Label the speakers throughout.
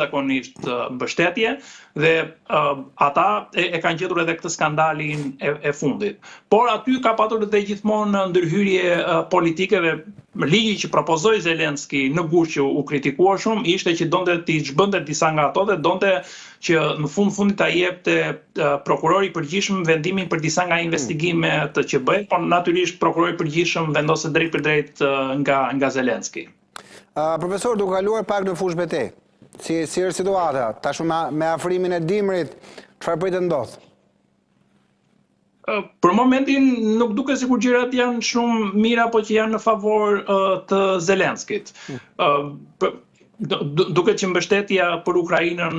Speaker 1: zakonisht mbështetje dhe ata e kanë gjetur edhe këtë skandalin e fundit. Por aty ka patur edhe gjithmonë ndërhyrje politike dhe ligji që propozoi Zelenski në gusht që u kritikua shumë ishte që donte t'i zhbënte disa nga ato dhe donte që në fundit ta jepte prokurori i përgjithshëm vendimin për disa nga investigimet që bëhet, por natyrisht prokurori i përgjithshëm vendose drejt për drejt nga Zelenski.
Speaker 2: Profesor, duke kaluar pak në fushë betejë, si është situata, tashmë me afrimin e dimrit, çfarë pritet ndodh?
Speaker 1: Për momentin nuk duket sikur gjërat janë shumë mira, po që janë në favor të Zelenskit. Duket që mbështetja për Ukrainën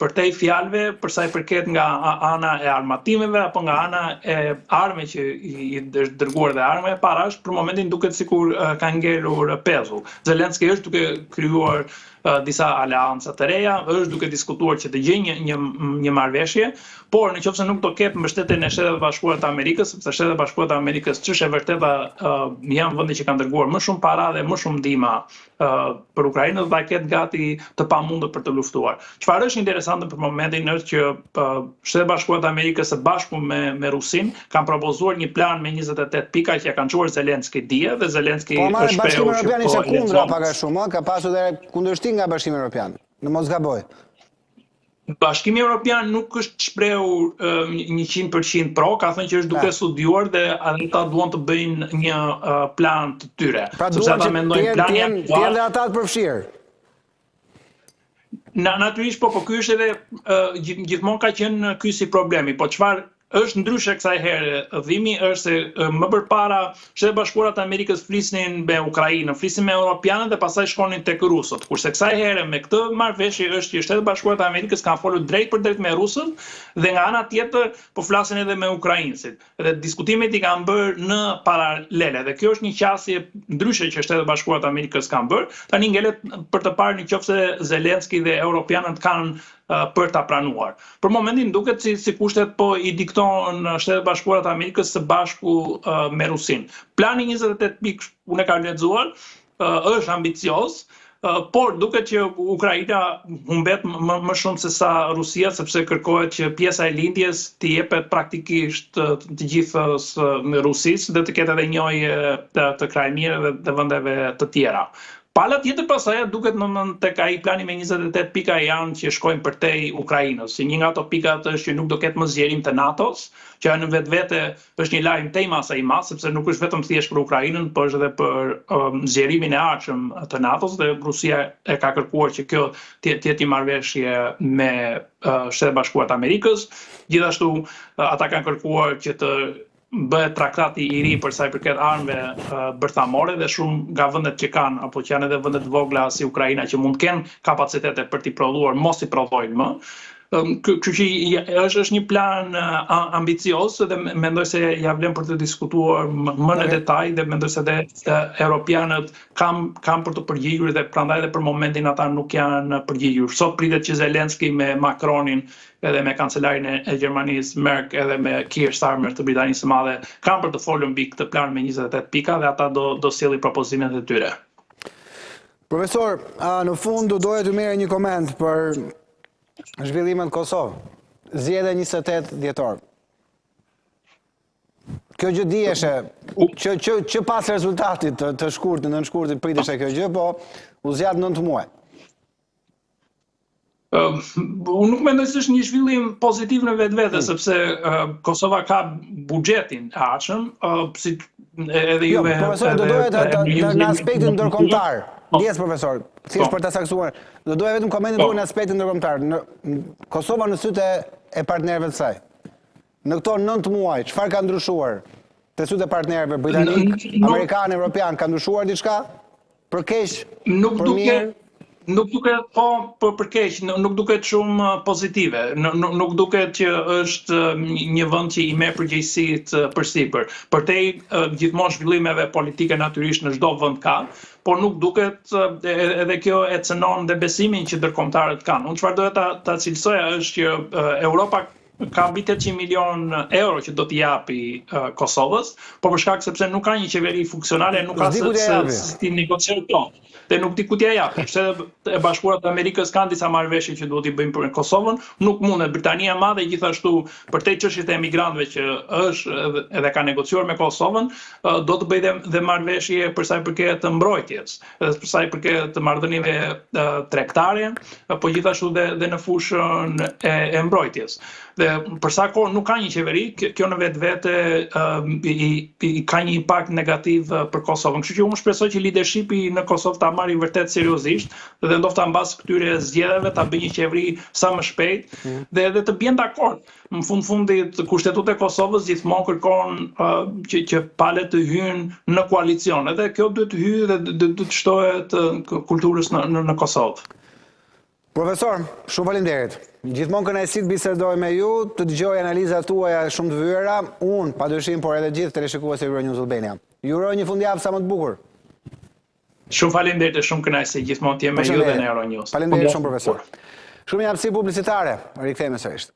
Speaker 1: përtej fjalëve për sa i përket nga ana e armatimeve apo nga ana e armëve që i dërguar dhe armëve parash, për momentin duket sikur ka ngelur pezull. Zelenski është duke krijuar disa aleanca të reja, është duke diskutuar që të gjejë një marrëveshje, por nëse nuk do ketë mbështetjen e Shtetit Bashkuar të Amerikës, sepse Shtetet Bashkuara të Amerikës ç'është e vërteta janë vende që kanë dërguar më shumë para dhe më shumë ndihmë për Ukrainën, do ta ketë gati të pamundur për të luftuar. Çfarë është interesante për momentin është që Shtetet Bashkuara të Amerikës së bashku me Rusin kanë propozuar një plan me 28 pika që ka çuar Zelenski dje dhe Zelenski
Speaker 2: është shprehur që Bashkimi Evropian ishte kundra pak a shumë, ka pasur edhe kundërshtim nga Bashkimi Evropian, në mos gaboj.
Speaker 1: Bashkimi Evropian nuk është shprehur 100% pro, ka thënë që është duke studiuar dhe ata duan të bëjnë një plan të tyre.
Speaker 2: Pra duan që t'jenë dhe ata të përfshirë.
Speaker 1: Natyrisht po ky është edhe gjithmonë ka qenë ky si problemi, po çfarë është ndryshe kësaj here dhimi është se më përpara Shtetet Bashkuara të Amerikës flisnin me Ukrainën, flisnin me europianët dhe pastaj shkonin tek rusët. Kurse kësaj here me këtë marrëveshje është që Shtetet Bashkuara të Amerikës kanë folur drejt për drejt me rusët dhe nga ana tjetër po flasin edhe me ukrainësit. Dhe diskutimet i kanë bërë në paralele dhe kjo është një qasje ndryshe që Shtetet Bashkuara të Amerikës kanë bërë. Tani ngelet për të parë nëse Zelenski dhe europianët kanë për ta pranuar. Për momentin duket si kushtet po i dikton Shtetet Bashkuara të Amerikës së bashku me Rusin. Plani 28 pikë unë e kam lexuar, është ambicioz, por duket që Ukraina humbet më shumë se sa Rusia, sepse kërkohet që pjesa e lindjes të jepet praktikisht të gjithës Rusisë dhe të ketë edhe njëjë të Krajinës dhe vendeve të tjera. Pala tjetër pasaj duket tek ai plani me 28 pika janë që shkojnë përtej Ukrainës. Si një nga ato pikat është që nuk do ketë më zgjerim të NATO-s, që në vetvete është një lajm tej masa i madh, sepse nuk është vetëm thjesht për Ukrainën, por është edhe për zgjerimin e ardhshëm të NATO-s dhe Rusia e ka kërkuar që kjo të jetë një marrëveshje me Shtetet Bashkuara të Amerikës. Gjithashtu ata kanë kërkuar që të bëhet traktati i ri për sa i përket armëve bërthamore dhe shumë nga vendet që kanë apo që janë edhe vende të vogla si Ukraina që mund të kenë kapacitete për t'i prodhuar, mos i prodhojnë më. Kështu që është një plan ambicioz dhe mendoj se ja vlen për të diskutuar më në detaj dhe mendoj se edhe europianët kanë për të përgjigjur dhe prandaj edhe për momentin ata nuk janë përgjigjur. Sot pritet që Zelenski me Macronin edhe me kancelarin e Gjermanisë Merkel edhe me Keir Starmer të Britanisë së Madhe kanë për të folur mbi këtë plan me 28 pika dhe ata do sjellin propozimet e tyre.
Speaker 2: Profesor, në fund doja të merr një koment për zhvillimet në Kosovë. Zgjedhja 28 dhjetor. Kjo gjë dieshe që pas rezultatit të shkurtit, në shkurtit priteshe kjo gjë, po u zgjat 9 muaj.
Speaker 1: Unë nuk mendoj se është një zhvillim pozitiv në vetvete, sepse Kosova ka buxhetin e ardhshëm, si edhe juve.
Speaker 2: Profesor, do doja në aspektin ndërkombëtar. Ndjes profesor, thjesht për ta saktuar. Do doja vetëm komentin tuaj në aspektin ndërkombëtar. Kosova në sytë e partnerëve të saj. Në këto 9 muaj, çfarë ka ndryshuar te sytë e partnerëve britanik, amerikan, evropian, ka ndryshuar diçka? Për keq, për mirë?
Speaker 1: Nuk duket për keq, nuk duket shumë pozitive. Nuk duket që është një vend që i merr përgjegjësitë përsipër. Përtej gjithmonë zhvillimeve politike natyrisht në çdo vend ka, por nuk duket edhe kjo e cënon dhe besimin që ndërkombëtarët kanë. Unë çfarë doja ta cilësoja është që Europa ka mbi 800 milion euro që do t'i japi Kosovës, por për shkak sepse nuk ka një qeveri funksionale, nuk ka se ti negocion tonë. Dhe nuk di ku t'ja japi. Shtetet e Bashkuara të Amerikës kanë disa marrëveshje që duhet i bëjmë për Kosovën, nuk mundet. Britania e Madhe gjithashtu për te çështjet e emigrantëve që është edhe ka negociuar me Kosovën, do të bëjë dhe marrëveshje për sa i përket të mbrojtjes, edhe për sa i përket të marrëdhënieve tregtare, po gjithashtu dhe në fushën e mbrojtjes. Dhe për sa kohë nuk ka një qeveri, kjo në vetvete ka një impakt negativ për Kosovën. Kështu që unë shpresoj që leadershipi në Kosovë ta marrë vërtet seriozisht dhe ndofta mbas këtyre zgjedhjeve ta bëjë një qeveri sa më shpejt dhe të bien dakord. Në fundit kushtetuta e Kosovës gjithmonë kërkon që palët të hyjnë në koalicion. Edhe kjo duhet të hyjë dhe duhet të shtohet kulturës në Kosovë.
Speaker 2: Profesor, shumë faleminderit. Gjithmonë kënaqësi të bisedoj me ju, të dëgjoj analizat tuaja shumë të vëra, unë padyshim por edhe gjithë teleshikuesit e Euronews Albania. Ju uroj një fundjavë sa më të bukur.
Speaker 1: Shumë faleminderit e shumë kënaqësi gjithmonë të jem me ju dhe në Euronews.
Speaker 2: Faleminderit shumë profesor. Shumë japsi publicitare, rikthehemi sërish.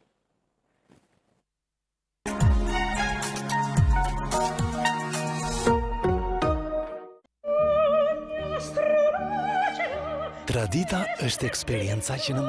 Speaker 3: Tradita është eksperienca që në